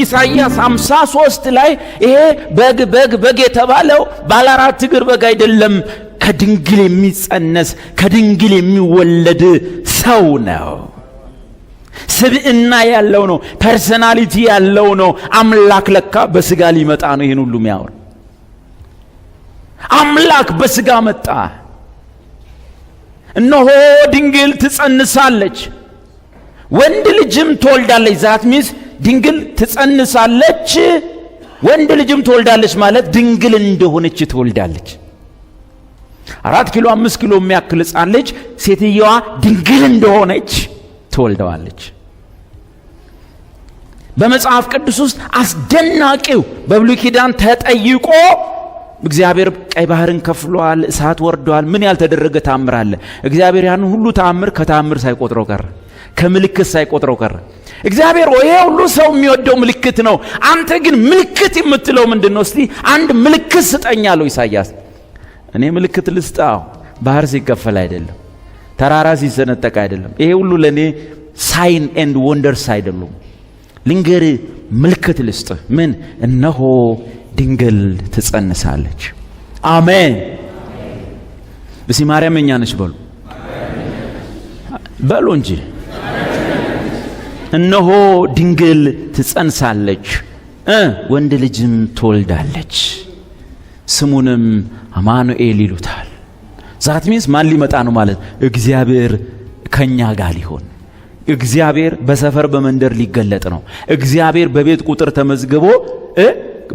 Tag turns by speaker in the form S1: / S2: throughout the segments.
S1: ኢሳይያስ 53 ላይ ይሄ በግ የተባለው ባለ 4 እግር በግ አይደለም፣ ከድንግል የሚጸነስ ከድንግል የሚወለድ ሰው ነው። ስብዕና ያለው ነው። ፐርሰናሊቲ ያለው ነው። አምላክ ለካ በስጋ ሊመጣ ነው። ይሄን ሁሉ የሚያወር አምላክ በስጋ መጣ። እነሆ ድንግል ትጸንሳለች ወንድ ልጅም ትወልዳለች። ዛት ሚስ ድንግል ትጸንሳለች ወንድ ልጅም ትወልዳለች ማለት ድንግል እንደሆነች ትወልዳለች። 4 ኪሎ 5 ኪሎ የሚያክል ሕፃን ልጅ ሴትየዋ ድንግል እንደሆነች ትወልደዋለች። በመጽሐፍ ቅዱስ ውስጥ አስደናቂው በብሉይ ኪዳን ተጠይቆ እግዚአብሔር ቀይ ባህርን ከፍሏል፣ እሳት ወርዷል፣ ምን ያልተደረገ ተአምር አለ? እግዚአብሔር ያን ሁሉ ተአምር ከተአምር ሳይቆጥረው ቀረ፣ ከምልክት ሳይቆጥረው ቀረ። እግዚአብሔር ወይ ሁሉ ሰው የሚወደው ምልክት ነው። አንተ ግን ምልክት የምትለው ምንድነው? እስቲ አንድ ምልክት ስጠኝ አለው ኢሳይያስ። እኔ ምልክት ልስጣው፣ ባህር ሲከፈል አይደለም፣ ተራራ ሲሰነጠቅ አይደለም። ይሄ ሁሉ ለኔ ሳይን ኤንድ ወንደርስ አይደሉም። ልንገር ምልክት ልስጥ። ምን? እነሆ ድንግል ትጸንሳለች። አሜን። በሲ ማርያም እኛ ነች በሉ እንጂ። እነሆ ድንግል ትጸንሳለች ወንድ ልጅም ትወልዳለች፣ ስሙንም አማኑኤል ይሉታል። ዛት ሚንስ ማን ሊመጣ ነው ማለት? እግዚአብሔር ከኛ ጋር ሊሆን፣ እግዚአብሔር በሰፈር በመንደር ሊገለጥ ነው። እግዚአብሔር በቤት ቁጥር ተመዝግቦ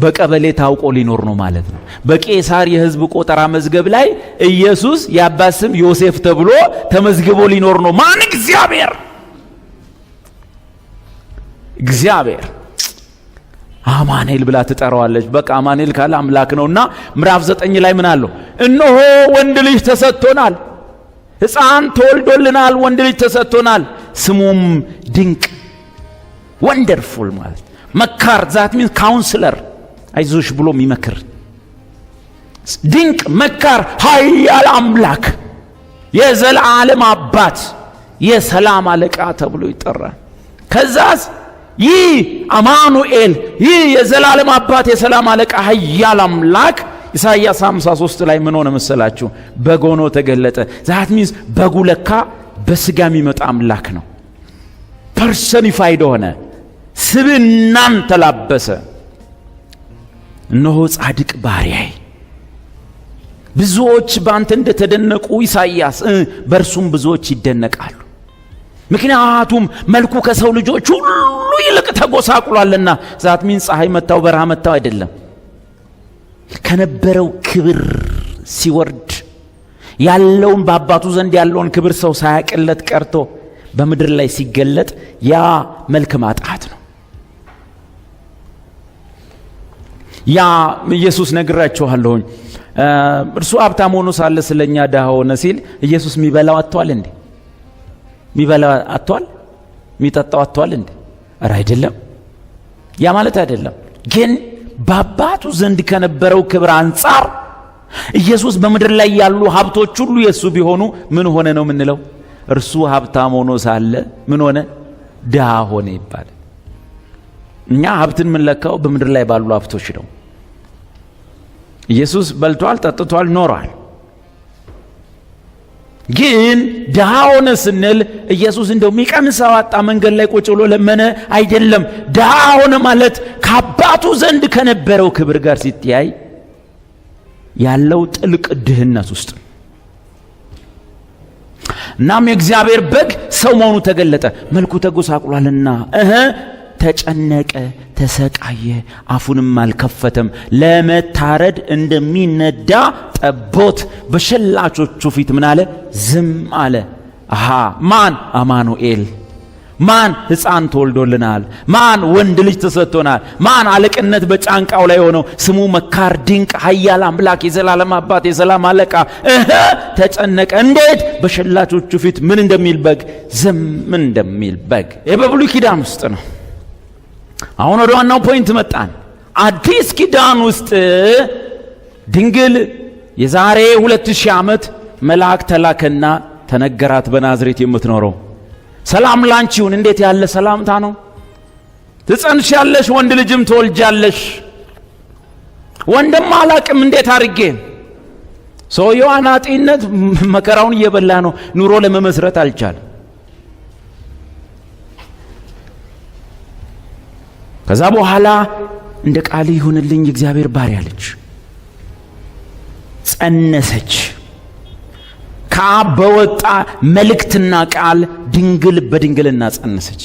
S1: በቀበሌ ታውቆ ሊኖር ነው ማለት ነው። በቄሳር የሕዝብ ቆጠራ መዝገብ ላይ ኢየሱስ የአባት ስም ዮሴፍ ተብሎ ተመዝግቦ ሊኖር ነው። ማን? እግዚአብሔር አማኑኤል ብላ ትጠራዋለች። በቃ አማኑኤል ካለ አምላክ ነውና ምዕራፍ 9 ላይ ምን አለው? እነሆ ወንድ ልጅ ተሰጥቶናል፣ ሕፃን ተወልዶልናል፣ ወንድ ልጅ ተሰጥቶናል፣ ስሙም ድንቅ ወንደርፉል ማለት መካር። ዛት ሚንስ ካውንስለር፣ አይዞሽ ብሎ የሚመክር ድንቅ መካር፣ ኃያል አምላክ፣ የዘላለም አባት፣ የሰላም አለቃ ተብሎ ይጠራል። ከዛስ ይህ አማኑኤል፣ ይህ የዘላለም አባት፣ የሰላም አለቃ፣ ኃያል አምላክ ኢሳይያስ 53 ላይ ምን ሆነ መሰላችሁ? በግ ሆኖ ተገለጠ። ዛት ሚንስ በጉ ለካ በስጋ የሚመጣ አምላክ ነው። ፐርሰኒፋይድ ሆነ፣ ስብዕናን ተላበሰ። እነሆ ጻድቅ ባሪያዬ፣ ብዙዎች በአንተ እንደተደነቁ ኢሳይያስ በእርሱም ብዙዎች ይደነቃሉ። ምክንያቱም መልኩ ከሰው ልጆች ሁሉ ይልቅ ተጎሳቁሏልና። ዛት ሚንስ ፀሐይ መታው በረሃ መታው አይደለም። ከነበረው ክብር ሲወርድ ያለውን በአባቱ ዘንድ ያለውን ክብር ሰው ሳያቅለት ቀርቶ በምድር ላይ ሲገለጥ ያ መልክ ማጣት ነው። ያ ኢየሱስ ነግራችኋለሁ፣ እርሱ ሀብታም ሆኖ ሳለ ስለኛ ድሃ ሆነ ሲል ኢየሱስ የሚበላው አጥቷል እንዴ? የሚበላው አጥቷል? የሚጠጣው አጥቷል እንዴ? ኧረ አይደለም። ያ ማለት አይደለም። ግን በአባቱ ዘንድ ከነበረው ክብር አንጻር ኢየሱስ በምድር ላይ ያሉ ሀብቶች ሁሉ የሱ ቢሆኑ ምን ሆነ ነው የምንለው? እርሱ ሀብታም ሆኖ ሳለ ምን ሆነ? ድሃ ሆነ ይባላል። እኛ ሀብትን የምንለካው በምድር ላይ ባሉ ሀብቶች ነው። ኢየሱስ በልቷል፣ ጠጥቷል፣ ኖሯል። ግን ድሃ ሆነ ስንል ኢየሱስ እንደው የሚቀምሰው አጣ መንገድ ላይ ቁጭ ብሎ ለመነ አይደለም። ድሃ ሆነ ማለት ከአባቱ ዘንድ ከነበረው ክብር ጋር ሲተያይ ያለው ጥልቅ ድህነት ውስጥ። እናም የእግዚአብሔር በግ ሰው መሆኑ ተገለጠ። መልኩ ተጎሳቁሏልና ተጨነቀ፣ ተሰቃየ፣ አፉንም አልከፈተም። ለመታረድ እንደሚነዳ ጠቦት በሸላቾቹ ፊት ምን አለ? ዝም አለ። ማን? አማኑኤል። ማን? ሕፃን ተወልዶልናል። ማን? ወንድ ልጅ ተሰጥቶናል። ማን? አለቅነት በጫንቃው ላይ ሆነው ስሙ መካር፣ ድንቅ፣ ኃያል አምላክ፣ የዘላለም አባት፣ የሰላም አለቃ። ተጨነቀ። እንዴት? በሸላቾቹ ፊት ምን እንደሚል በግ፣ ዝም እንደሚል በግ። የበብሉይ ኪዳን ውስጥ ነው። አሁን ወደ ዋናው ፖይንት መጣን። አዲስ ኪዳን ውስጥ ድንግል የዛሬ 2000 ዓመት መልአክ ተላከና ተነገራት። በናዝሬት የምትኖረው ሰላም ላንቺ ይሁን። እንዴት ያለ ሰላምታ ነው! ትጸንሻለሽ፣ ወንድ ልጅም ትወልጃለሽ። ወንድም አላቅም እንዴት አድርጌ። ሰውየው አናጢነት መከራውን እየበላ ነው። ኑሮ ለመመስረት አልቻለም። ከዛ በኋላ እንደ ቃል ይሁንልኝ እግዚአብሔር ባሪያ አለች። ጸነሰች። ከአብ በወጣ መልእክትና ቃል ድንግል በድንግልና ጸነሰች።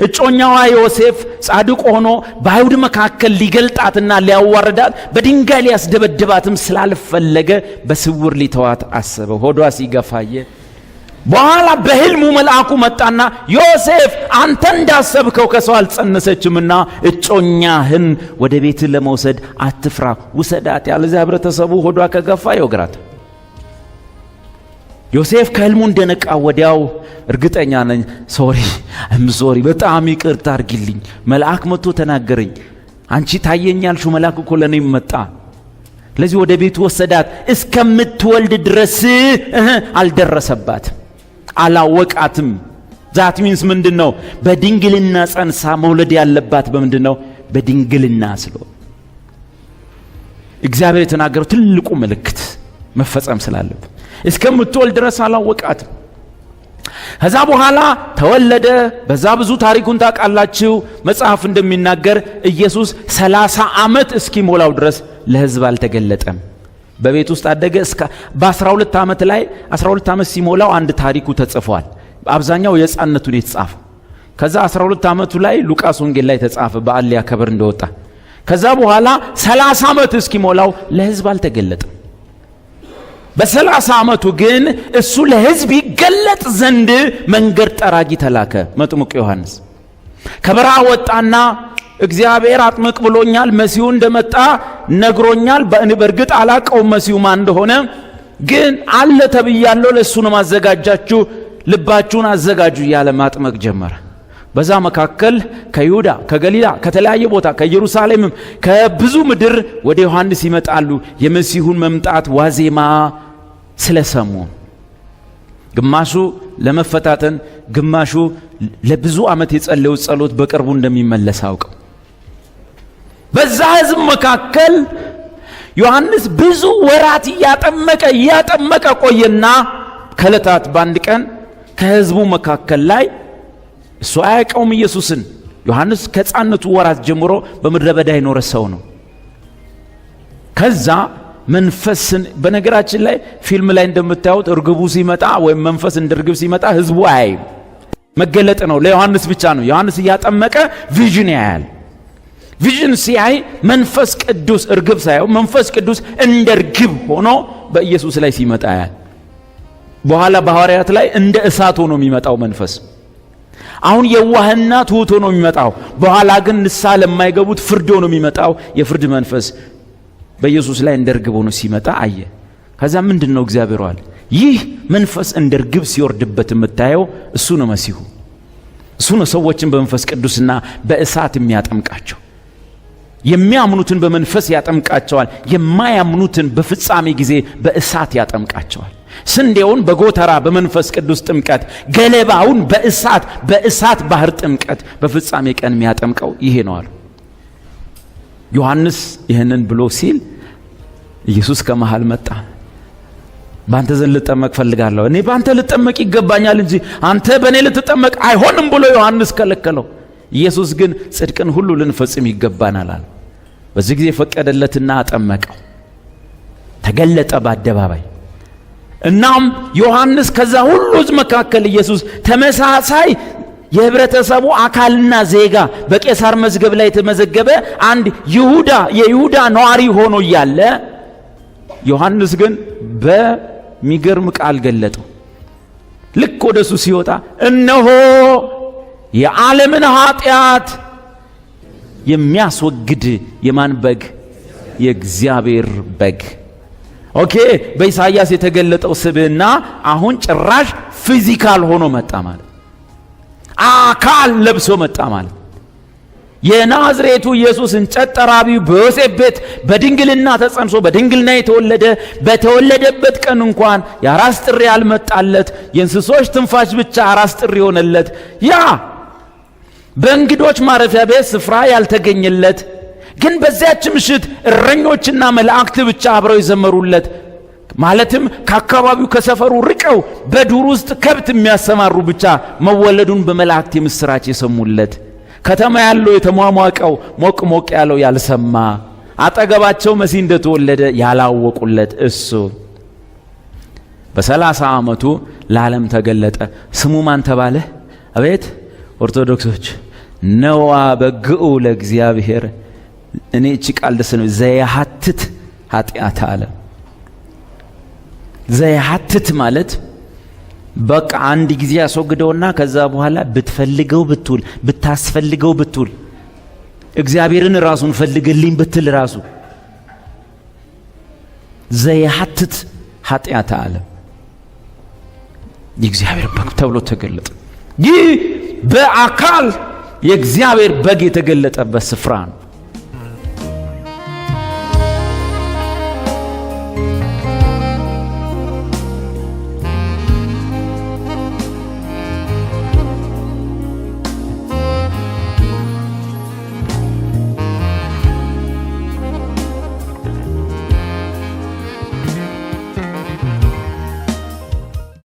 S1: እጮኛዋ ዮሴፍ ጻድቅ ሆኖ በአይሁድ መካከል ሊገልጣትና ሊያዋርዳት በድንጋይ ሊያስደበድባትም ስላልፈለገ በስውር ሊተዋት አሰበ። ሆዷ ሲገፋየ በኋላ በሕልሙ መልአኩ መጣና ዮሴፍ አንተ እንዳሰብከው ከሰው አልጸነሰችምና እጮኛህን ወደ ቤት ለመውሰድ አትፍራ፣ ውሰዳት፣ ያለዚያ ህብረተሰቡ ሆዷ ከገፋ ይወግራት። ዮሴፍ ከሕልሙ እንደነቃ ወዲያው እርግጠኛ ነኝ ሶሪ በጣም ይቅርታ አድርጊልኝ፣ መልአክ መጥቶ ተናገረኝ፣ አንቺ ታየኛልሽው መልአክ እኮ ለኔም መጣ። ለዚህ ወደ ቤቱ ወሰዳት። እስከምትወልድ ድረስ አልደረሰባት፣ አላወቃትም። ዛት ሚንስ ምንድነው? በድንግልና ጸንሳ መውለድ ያለባት በምንድነው? በድንግልና ስለሆነ እግዚአብሔር የተናገረው ትልቁ ምልክት መፈጸም ስላለበት እስከምትወልድ ድረስ አላወቃትም። ከዛ በኋላ ተወለደ። በዛ ብዙ ታሪኩን ታውቃላችሁ። መጽሐፍ እንደሚናገር ኢየሱስ 30 ዓመት እስኪሞላው ድረስ ለሕዝብ አልተገለጠም። በቤት ውስጥ አደገ። በ12 ዓመት ላይ 12 ዓመት ሲሞላው አንድ ታሪኩ ተጽፏል። አብዛኛው የሕፃንነቱን የተጻፈ። ከዛ 12 ዓመቱ ላይ ሉቃስ ወንጌል ላይ ተጻፈ፣ በዓል ሊያከብር እንደወጣ። ከዛ በኋላ 30 ዓመት እስኪሞላው ለሕዝብ አልተገለጠም። በ30 ዓመቱ ግን እሱ ለሕዝብ ይገለጥ ዘንድ መንገድ ጠራጊ ተላከ። መጥምቁ ዮሐንስ ከበረሃ ወጣና እግዚአብሔር አጥምቅ ብሎኛል፣ መሲሁ እንደመጣ ነግሮኛል። በእርግጥ አላቀው መሲሁ ማን እንደሆነ፣ ግን አለ ተብያለሁ፣ ለሱ ነው ማዘጋጃችሁ፣ ልባችሁን አዘጋጁ እያለ ማጥመቅ ጀመረ። በዛ መካከል ከይሁዳ ከገሊላ ከተለያየ ቦታ ከኢየሩሳሌምም ከብዙ ምድር ወደ ዮሐንስ ይመጣሉ፣ የመሲሁን መምጣት ዋዜማ ስለሰሙ። ግማሹ ለመፈታተን፣ ግማሹ ለብዙ ዓመት የጸለዩ ጸሎት በቅርቡ እንደሚመለስ አውቀው በዛ ሕዝብ መካከል ዮሐንስ ብዙ ወራት እያጠመቀ ቆየና ከዕለታት በአንድ ቀን ከሕዝቡ መካከል ላይ እሱ አያውቀውም ኢየሱስን። ዮሐንስ ከሕፃንነቱ ወራት ጀምሮ በምድረ በዳ የኖረ ሰው ነው። ከዛ መንፈስን በነገራችን ላይ ፊልም ላይ እንደምታዩት እርግቡ ሲመጣ ወይም መንፈስ እንደ እርግብ ሲመጣ ሕዝቡ አያይም፣ መገለጥ ነው። ለዮሐንስ ብቻ ነው። ዮሐንስ እያጠመቀ ቪዥን ያያል። ቪዥን ሲያይ መንፈስ ቅዱስ እርግብ ሳይሆን መንፈስ ቅዱስ እንደ እርግብ ሆኖ በኢየሱስ ላይ ሲመጣ ያያል። በኋላ በሐዋርያት ላይ እንደ እሳት ሆኖ የሚመጣው መንፈስ አሁን የዋህና ትሑት ሆኖ የሚመጣው፣ በኋላ ግን ንስሐ ለማይገቡት ፍርድ ሆኖ የሚመጣው የፍርድ መንፈስ በኢየሱስ ላይ እንደ እርግብ ሆኖ ሲመጣ አየ። ከዛ ምንድነው እግዚአብሔር አለ፣ ይህ መንፈስ እንደ እርግብ ሲወርድበት የምታየው እሱ ነው መሲሁ። እሱ ነው ሰዎችን በመንፈስ ቅዱስና በእሳት የሚያጠምቃቸው። የሚያምኑትን በመንፈስ ያጠምቃቸዋል፣ የማያምኑትን በፍጻሜ ጊዜ በእሳት ያጠምቃቸዋል። ስንዴውን በጎተራ በመንፈስ ቅዱስ ጥምቀት፣ ገለባውን በእሳት ባህር ጥምቀት በፍጻሜ ቀን የሚያጠምቀው ይሄ ነው አሉ። ዮሐንስ ይህንን ብሎ ሲል ኢየሱስ ከመሃል መጣ። ባንተ ዘንድ ልጠመቅ ፈልጋለሁ፣ እኔ ባንተ ልጠመቅ ይገባኛል እንጂ አንተ በእኔ ልትጠመቅ አይሆንም ብሎ ዮሐንስ ከለከለው። ኢየሱስ ግን ጽድቅን ሁሉ ልንፈጽም ይገባናል አለ። በዚህ ጊዜ ፈቀደለትና አጠመቀው፣ ተገለጠ በአደባባይ። እናም ዮሐንስ ከዛ ሁሉ መካከል ኢየሱስ ተመሳሳይ የህብረተሰቡ አካልና ዜጋ በቄሳር መዝገብ ላይ የተመዘገበ አንድ የይሁዳ ነዋሪ ሆኖ እያለ ዮሐንስ ግን በሚገርም ቃል ገለጠው። ልክ ወደሱ ሲወጣ እነሆ የዓለምን ኃጢአት የሚያስወግድ የማን በግ? የእግዚአብሔር በግ። ኦኬ፣ በኢሳይያስ የተገለጠው ስብዕና አሁን ጭራሽ ፊዚካል ሆኖ መጣ ማለት፣ አካል ለብሶ መጣ ማለት። የናዝሬቱ ኢየሱስ እንጨት ጠራቢው በዮሴፍ ቤት በድንግልና ተጸንሶ በድንግልና የተወለደ፣ በተወለደበት ቀን እንኳን የአራስ ጥሪ ያልመጣለት፣ የእንስሶች ትንፋሽ ብቻ አራስ ጥሪ ሆነለት። ያ በእንግዶች ማረፊያ ቤት ስፍራ ያልተገኘለት ግን በዚያች ምሽት እረኞችና መላእክት ብቻ አብረው ይዘመሩለት ማለትም ከአካባቢው ከሰፈሩ ርቀው በዱር ውስጥ ከብት የሚያሰማሩ ብቻ መወለዱን በመላእክት የምስራች የሰሙለት ከተማ ያለው የተሟሟቀው ሞቅ ያለው ያልሰማ አጠገባቸው መሲህ እንደተወለደ ያላወቁለት እሱ በ30 ዓመቱ ለዓለም ተገለጠ። ስሙ ማን ተባለ? አቤት ኦርቶዶክሶች ነዋ በግኡ ለእግዚአብሔር። እኔ እቺ ቃል ደስ ነው። ዘያሐትት ኃጢአት አለ። ዘያሐትት ማለት በቃ አንድ ጊዜ ያስወግደውና ከዛ በኋላ ብትፈልገው ብትውል ብታስፈልገው ብትውል እግዚአብሔርን ራሱን ፈልግልኝ ብትል ራሱ ዘያሐትት ኃጢአት አለ። የእግዚአብሔር በግ ተብሎ ተገለጠ። ይህ በአካል የእግዚአብሔር በግ የተገለጠበት ስፍራ ነው።